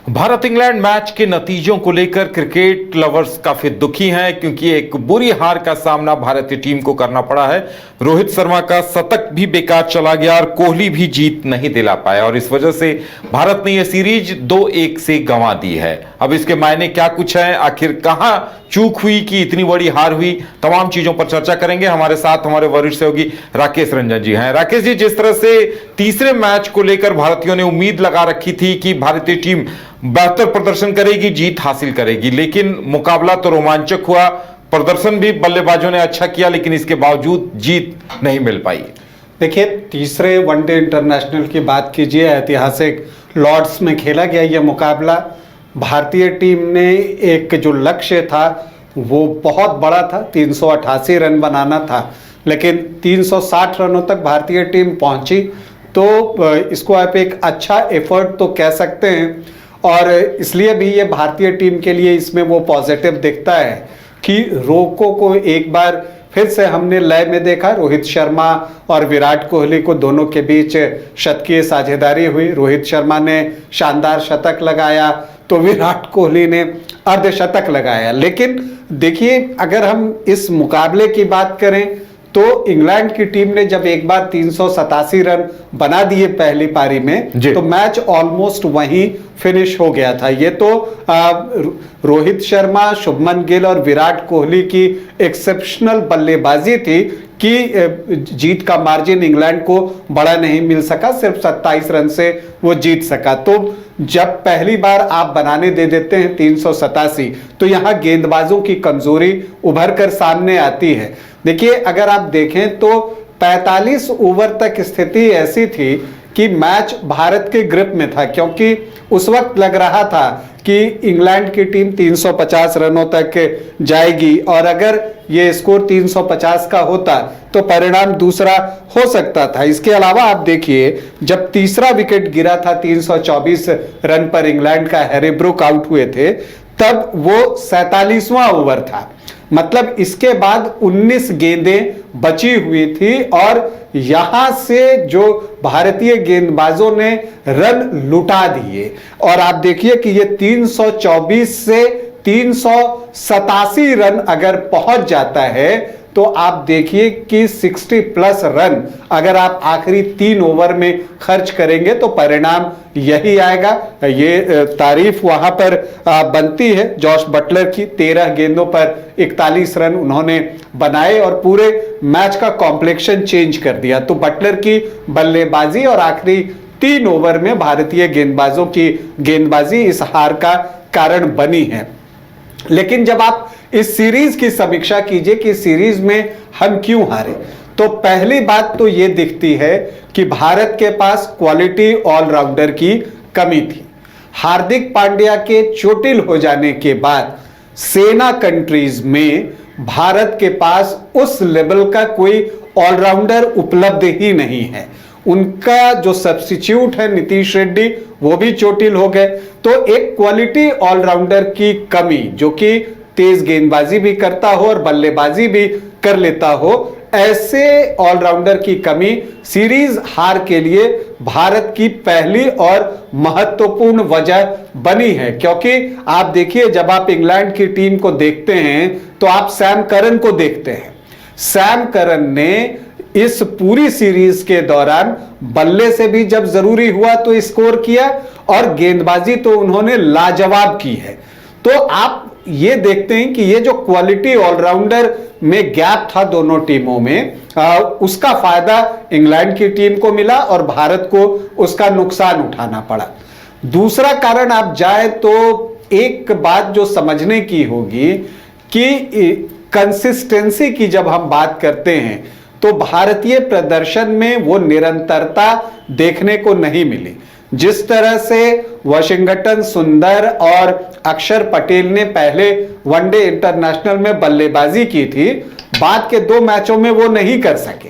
Bharat England match के नतीजों को लेकर क्रिकेट लवर्स काफी दुखी हैं क्योंकि एक बुरी हार का सामना भारतीय टीम को करना पड़ा है। रोहित शर्मा का शतक भी बेकार चला गया और कोहली भी जीत नहीं दिला पाया और इस वजह से भारत ने यह सीरीज 2-1 से गंवा दी है। अब इसके मायने क्या कुछ हैं, आखिर कहां चूक हुई कि इतनी बड़ी हार हुई, तमाम चीजों पर चर्चा करेंगे। हमारे साथ हमारे वरिष्ठ सहयोगी राकेश रंजन जी हैं। राकेश जी, जिस तरह से तीसरे मैच को लेकर भारतीयों ने उम्मीद लगा रखी थी कि भारतीय टीम बेहतर प्रदर्शन करेगी, जीत हासिल करेगी, लेकिन मुकाबला तो रोमांचक हुआ, प्रदर्शन भी बल्लेबाजों ने अच्छा किया, लेकिन इसके बावजूद जीत नहीं मिल पाई। देखिए, तीसरे वनडे इंटरनेशनल की बात कीजिए, ऐतिहासिक लॉर्ड्स में खेला गया यह मुकाबला। भारतीय टीम ने एक जो लक्ष्य था वो बहुत बड़ा था, 388 रन बनाना था, लेकिन 360 रनों तक भारतीय टीम पहुंची, तो इसको आप एक अच्छा एफर्ट तो कह सकते हैं। और इसलिए भी ये भारतीय टीम के लिए इसमें वो पॉजिटिव दिखता है कि रोको को एक बार फिर से हमने लय में देखा। रोहित शर्मा और विराट कोहली को दोनों के बीच शतकीय साझेदारी हुई। रोहित शर्मा ने शानदार शतक लगाया तो विराट कोहली ने अर्धशतक लगाया। लेकिन देखिए, अगर हम इस मुकाबले की बात करें तो इंग्लैंड की टीम ने जब एक बार 387 रन बना दिए पहली पारी में, तो मैच ऑलमोस्ट वहीं फिनिश हो गया था। ये तो रोहित शर्मा, शुभमन गिल और विराट कोहली की एक्सेप्शनल बल्लेबाजी थी कि जीत का मार्जिन इंग्लैंड को बड़ा नहीं मिल सका, सिर्फ 27 रन से वो जीत सका। तो जब पहली बार आप बनाने दे देते हैं 387, तो यहां गेंदबाजों की कमजोरी उभर कर सामने आती है। देखिए, अगर आप देखें तो 45 ओवर तक स्थिति ऐसी थी कि मैच भारत के ग्रिप में था, क्योंकि उस वक्त लग रहा था कि इंग्लैंड की टीम 350 रनों तक जाएगी और अगर ये स्कोर 350 का होता तो परिणाम दूसरा हो सकता था। इसके अलावा आप देखिए, जब तीसरा विकेट गिरा था 324 रन पर इंग्लैंड का, हैरी ब्रूक आउट हुए थे, तब वो 47वां ओवर था। मतलब इसके बाद 19 गेंदें बची हुई थी और यहां से जो भारतीय गेंदबाजों ने रन लुटा दिए। और आप देखिए कि ये 324 से 387 रन अगर पहुंच जाता है तो आप देखिए कि 60 प्लस रन अगर आप आखिरी 3 ओवर में खर्च करेंगे तो परिणाम यही आएगा। ये तारीफ वहां पर बनती है जॉश बटलर की। 13 गेंदों पर 41 रन उन्होंने बनाए और पूरे मैच का कॉम्प्लेक्शन चेंज कर दिया। तो बटलर की बल्लेबाजी और आखिरी 3 ओवर में भारतीय गेंदबाजों की गेंदबाजी इस हार का कारण बनी है। लेकिन जब आप इस सीरीज की समीक्षा कीजिए कि सीरीज में हम क्यों हारे, तो पहली बात तो यह दिखती है कि भारत के पास क्वालिटी ऑलराउंडर की कमी थी। हार्दिक पांड्या के चोटिल हो जाने के बाद सेना कंट्रीज में भारत के पास उस लेवल का कोई ऑलराउंडर उपलब्ध ही नहीं है। उनका जो सब्स्टिट्यूट है नीतीश रेड्डी, वो भी चोटिल हो गए। तो एक क्वालिटी ऑलराउंडर की कमी, जो कि तेज गेंदबाजी भी करता हो और बल्लेबाजी भी कर लेता हो, ऐसे ऑलराउंडर की कमी सीरीज हार के लिए भारत की पहली और महत्वपूर्ण वजह बनी है। क्योंकि आप देखिए, जब आप इंग्लैंड की टीम को देखते हैं तो आप सैम करन को देखते हैं। सैम करन ने इस पूरी सीरीज के दौरान बल्ले से भी जब जरूरी हुआ तो स्कोर किया और गेंदबाजी तो उन्होंने लाजवाब की है। तो आप ये देखते हैं कि ये जो क्वालिटी ऑलराउंडर में गैप था दोनों टीमों में, उसका फायदा इंग्लैंड की टीम को मिला और भारत को उसका नुकसान उठाना पड़ा। दूसरा कारण आप जाए तो एक बात जो समझने की होगी कि कंसिस्टेंसी की जब हम बात करते हैं तो भारतीय प्रदर्शन में वो निरंतरता देखने को नहीं मिली। जिस तरह से वाशिंगटन सुंदर और अक्षर पटेल ने पहले वनडे इंटरनेशनल में बल्लेबाजी की थी, बाद के 2 मैचों में वो नहीं कर सके।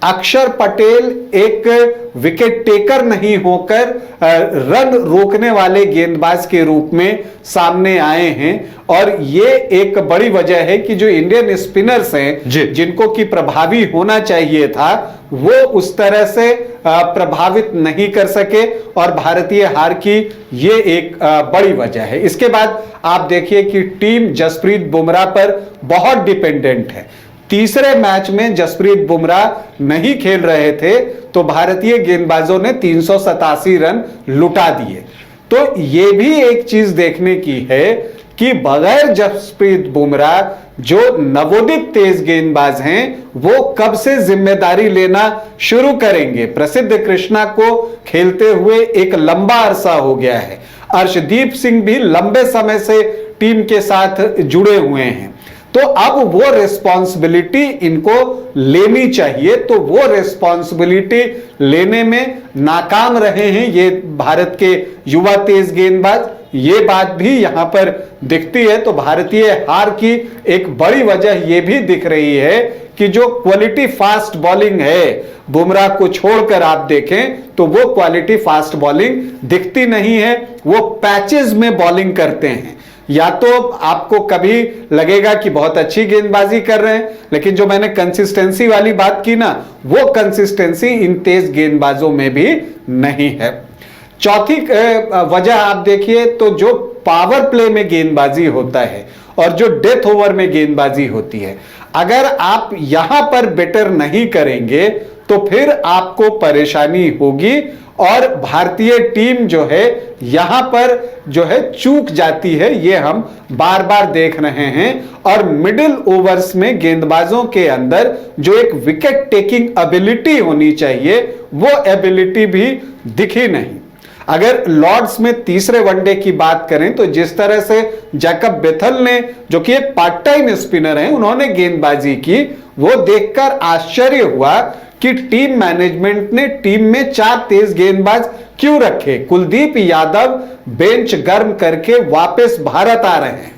अक्षर पटेल एक विकेट टेकर नहीं होकर रन रोकने वाले गेंदबाज के रूप में सामने आए हैं। और ये एक बड़ी वजह है कि जो इंडियन स्पिनर्स हैं जिनको कि प्रभावी होना चाहिए था वो उस तरह से प्रभावित नहीं कर सके और भारतीय हार की ये एक बड़ी वजह है। इसके बाद आप देखिए कि टीम जसप्रीत बुमराह पर बहुत डिपेंडेंट है। तीसरे मैच में जसप्रीत बुमराह नहीं खेल रहे थे तो भारतीय गेंदबाजों ने 387 रन लुटा दिए। तो यह भी एक चीज देखने की है कि बगैर जसप्रीत बुमराह जो नवोदित तेज गेंदबाज हैं वो कब से जिम्मेदारी लेना शुरू करेंगे। प्रसिद्ध कृष्णा को खेलते हुए एक लंबा अरसा हो गया है। अर्शदीप सिंह भी लंबे समय से टीम के साथ जुड़े हुए हैं। तो अब वो रिस्पॉन्सिबिलिटी इनको लेनी चाहिए, तो वो रिस्पॉन्सिबिलिटी लेने में नाकाम रहे हैं ये भारत के युवा तेज गेंदबाज। ये बात भी यहां पर दिखती है। तो भारतीय हार की एक बड़ी वजह यह भी दिख रही है कि जो क्वालिटी फास्ट बॉलिंग है बुमराह को छोड़कर आप देखें तो वो क्वालिटी फास्ट बॉलिंग दिखती नहीं है। वो पैचेस में बॉलिंग करते हैं। या तो आपको कभी लगेगा कि बहुत अच्छी गेंदबाजी कर रहे हैं, लेकिन जो मैंने कंसिस्टेंसी वाली बात की ना, वो कंसिस्टेंसी इन तेज गेंदबाजों में भी नहीं है। चौथी वजह आप देखिए तो जो पावर प्ले में गेंदबाजी होता है और जो डेथ ओवर में गेंदबाजी होती है, अगर आप यहां पर बेटर नहीं करेंगे तो फिर आपको परेशानी होगी और भारतीय टीम जो है यहां पर जो है चूक जाती है। ये हम बार बार देख रहे हैं। और मिडिल ओवर्स में गेंदबाजों के अंदर जो एक विकेट टेकिंग एबिलिटी होनी चाहिए वो एबिलिटी भी दिखी नहीं। अगर लॉर्ड्स में तीसरे वनडे की बात करें तो जिस तरह से जैकब बेथल ने, जो कि एक पार्ट टाइम स्पिनर हैं, उन्होंने गेंदबाजी की, वो देखकर आश्चर्य हुआ कि टीम मैनेजमेंट ने टीम में 4 तेज गेंदबाज क्यों रखे। कुलदीप यादव बेंच गर्म करके वापस भारत आ रहे हैं,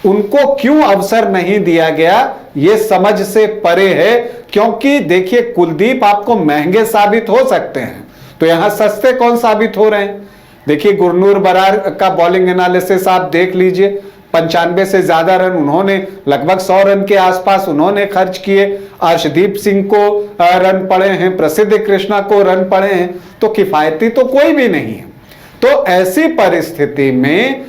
उनको क्यों अवसर नहीं दिया गया यह समझ से परे है। क्योंकि देखिए कुलदीप आपको महंगे साबित हो सकते हैं तो यहां सस्ते कौन साबित हो रहे हैं। देखिए गुरनूर बरार का बॉलिंग एनालिसिस आप देख लीजिए, 95 से ज्यादा रन उन्होंने, लगभग 100 रन के आसपास उन्होंने खर्च किए। अर्शदीप सिंह को रन पड़े हैं, प्रसिद्ध कृष्णा को रन पड़े हैं, तो किफायती तो कोई भी नहीं है। तो ऐसी परिस्थिति में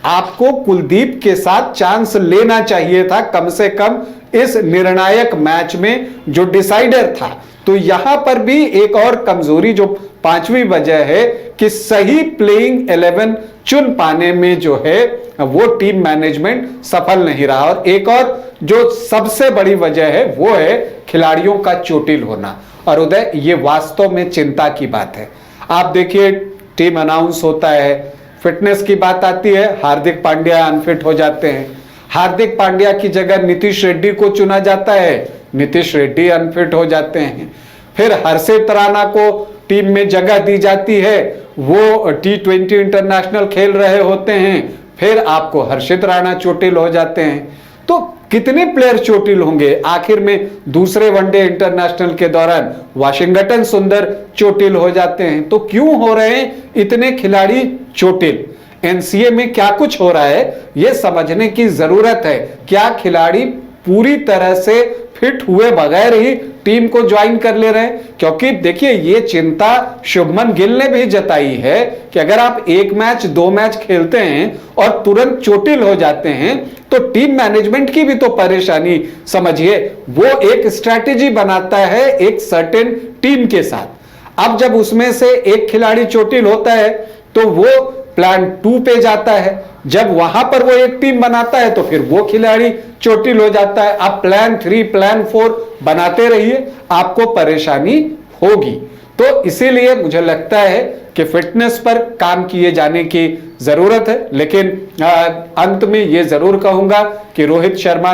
आपको कुलदीप के साथ चांस लेना चाहिए था कम से कम इस निर्णायक मैच में जो डिसाइडर था। तो यहां पर भी एक और कमजोरी जो 5वीं वजह है कि सही प्लेइंग 11 चुन पाने में जो है वो टीम मैनेजमेंट सफल नहीं रहा। और एक और जो सबसे बड़ी वजह है वो है खिलाड़ियों का चोटिल होना। और उदय, ये वास्तव में चिंता की बात है। आप देखिए टीम अनाउंस होता है, फिटनेस की बात आती है, हार्दिक पांड्या अनफिट हो जाते हैं। हार्दिक पांड्या की जगह नीतीश रेड्डी को चुना जाता है, नीतीश रेड्डी अनफिट हो जाते हैं। फिर हर्षित राणा को टीम में जगह दी जाती है, वो T20 इंटरनेशनल खेल रहे होते हैं, फिर आपको हर्षित राणा चोटिल हो जाते हैं। तो कितने प्लेयर चोटिल होंगे। आखिर में दूसरे वनडे इंटरनेशनल के दौरान वाशिंगटन सुंदर चोटिल हो जाते हैं। तो क्यों हो रहे हैं इतने खिलाड़ी चोटिल। एनसीए में क्या कुछ हो रहा है यह समझने की जरूरत है। क्या खिलाड़ी पूरी तरह से फिट हुए बगैर ही टीम को ज्वाइन कर ले रहे हैं। क्योंकि देखिए ये चिंता शुभमन गिल ने भी जताई है कि अगर आप 1 मैच 2 मैच खेलते हैं और तुरंत चोटिल हो जाते हैं तो टीम मैनेजमेंट की भी तो परेशानी समझिए। वो एक स्ट्रैटेजी बनाता है एक सर्टेन टीम के साथ। अब जब उसमें से एक खिलाड़ी चोटिल होता है तो वो प्लान 2 पे जाता है। जब वहां पर वो एक टीम बनाता है तो फिर वो खिलाड़ी चोटिल हो जाता है। आप प्लान 3 प्लान 4 बनाते रहिए, आपको परेशानी होगी। तो इसीलिए मुझे लगता है कि फिटनेस पर काम किए जाने की जरूरत है। लेकिन अंत में ये जरूर कहूंगा कि रोहित शर्मा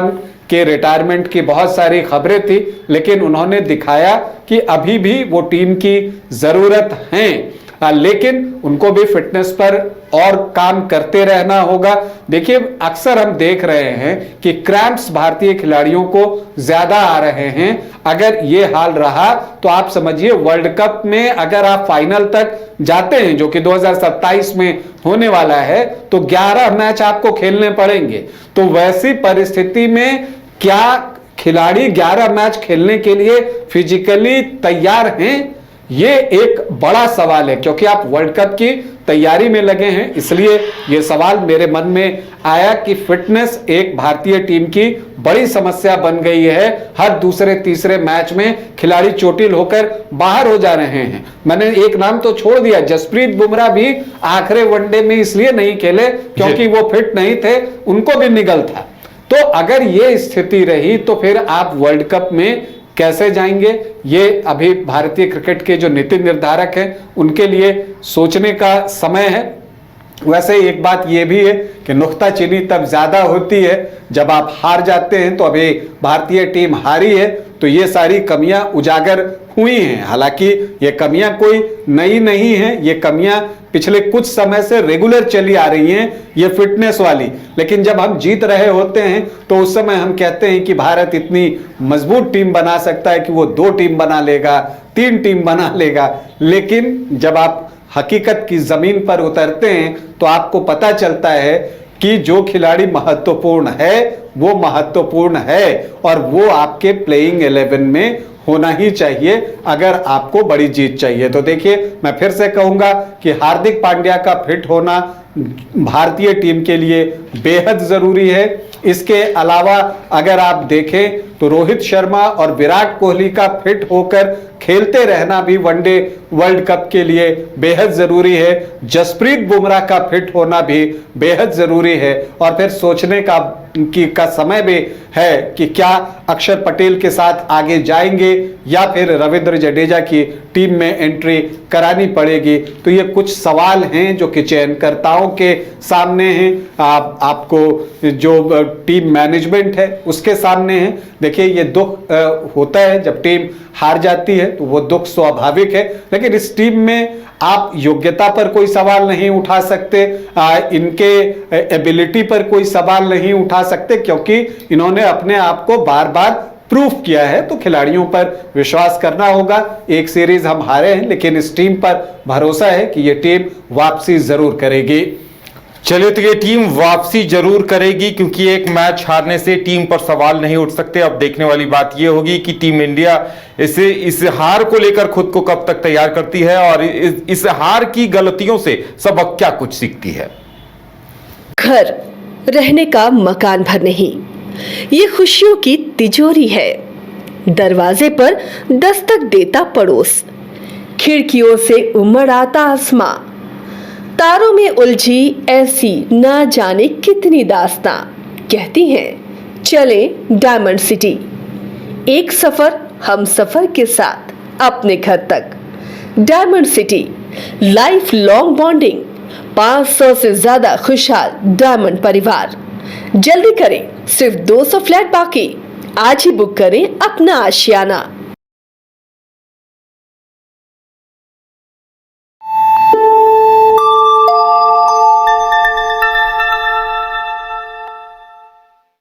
के रिटायरमेंट की बहुत सारी खबरें थी, लेकिन उन्होंने दिखाया कि अभी भी वो टीम की जरूरत है। लेकिन उनको भी फिटनेस पर और काम करते रहना होगा। देखिए अक्सर हम देख रहे हैं कि क्रैम्प्स भारतीय खिलाड़ियों को ज्यादा आ रहे हैं। अगर ये हाल रहा तो आप समझिए वर्ल्ड कप में अगर आप फाइनल तक जाते हैं, जो कि 2027 में होने वाला है, तो 11 मैच आपको खेलने पड़ेंगे। तो वैसी परिस्थिति में क्या खिलाड़ी 11 मैच खेलने के लिए फिजिकली तैयार हैं? ये एक बड़ा सवाल है, क्योंकि आप वर्ल्ड कप की तैयारी में लगे हैं। इसलिए यह सवाल मेरे मन में आया कि फिटनेस एक भारतीय टीम की बड़ी समस्या बन गई है। हर दूसरे तीसरे मैच में खिलाड़ी चोटिल होकर बाहर हो जा रहे हैं। मैंने एक नाम तो छोड़ दिया, जसप्रीत बुमराह भी आखिरी वनडे में इसलिए नहीं खेले क्योंकि वो फिट नहीं थे, उनको भी निगल था। तो अगर ये स्थिति रही तो फिर आप वर्ल्ड कप में कैसे जाएंगे? ये अभी भारतीय क्रिकेट के जो नीति निर्धारक हैं उनके लिए सोचने का समय है। वैसे एक बात यह भी है कि नुक्ताचीनी तब ज्यादा होती है जब आप हार जाते हैं। तो अभी भारतीय टीम हारी है तो ये सारी कमियां उजागर हुई हैं। हालांकि ये कमियां कोई नई नहीं है, ये कमियां पिछले कुछ समय से रेगुलर चली आ रही हैं, ये फिटनेस वाली। लेकिन जब हम जीत रहे होते हैं तो उस समय हम कहते हैं कि भारत इतनी मजबूत टीम बना सकता है कि वो 2 टीम बना लेगा, 3 टीम बना लेगा। लेकिन जब आप हकीकत की जमीन पर उतरते हैं तो आपको पता चलता है कि जो खिलाड़ी महत्वपूर्ण है वो महत्वपूर्ण है और वो आपके प्लेइंग 11 में होना ही चाहिए अगर आपको बड़ी जीत चाहिए। तो देखिए मैं फिर से कहूंगा कि हार्दिक पांड्या का फिट होना भारतीय टीम के लिए बेहद जरूरी है। इसके अलावा अगर आप देखें तो रोहित शर्मा और विराट कोहली का फिट होकर खेलते रहना भी वनडे वर्ल्ड कप के लिए बेहद जरूरी है। जसप्रीत बुमराह का फिट होना भी बेहद जरूरी है। और फिर सोचने का समय भी है कि क्या अक्षर पटेल के साथ आगे जाएंगे या फिर रविंद्र जडेजा की टीम में एंट्री करानी पड़ेगी। तो ये कुछ सवाल हैं जो कि चयनकर्ताओं के सामने हैं, आपको जो टीम मैनेजमेंट है उसके सामने है। देखिए ये दुख होता है जब टीम हार जाती है, तो वो दुख स्वाभाविक है। लेकिन इस टीम में आप योग्यता पर कोई सवाल नहीं उठा सकते, इनके एबिलिटी पर कोई सवाल नहीं उठा सकते, क्योंकि इन्होंने अपने आप को बार बार प्रूफ किया है। तो खिलाड़ियों पर विश्वास करना होगा। एक सीरीज हम हारे हैं लेकिन इस टीम पर भरोसा है कि ये टीम वापसी जरूर करेगी। चलिए, तो ये टीम वापसी जरूर करेगी, क्योंकि एक मैच हारने से टीम पर सवाल नहीं उठ सकते। अब देखने वाली बात यह होगी कि टीम इंडिया इस हार को लेकर खुद को कब तक तैयार करती है और इस हार की गलतियों से सबक क्या कुछ सीखती है। घर रहने का मकान भर नहीं, ये खुशियों की तिजोरी है। दरवाजे पर दस्तक देता पड़ोस, खिड़कियों से उमड़ आता आसमां, तारों में उलझी ऐसी ना जाने कितनी दास्तां। कहती हैं चले डायमंड सिटी, एक सफर हम सफर के साथ अपने घर तक। Diamond city, life long bonding, 500 से ज्यादा खुशहाल डायमंड परिवार। जल्दी करें, सिर्फ 200 फ्लैट बाकी। आज ही बुक करें अपना आशियाना।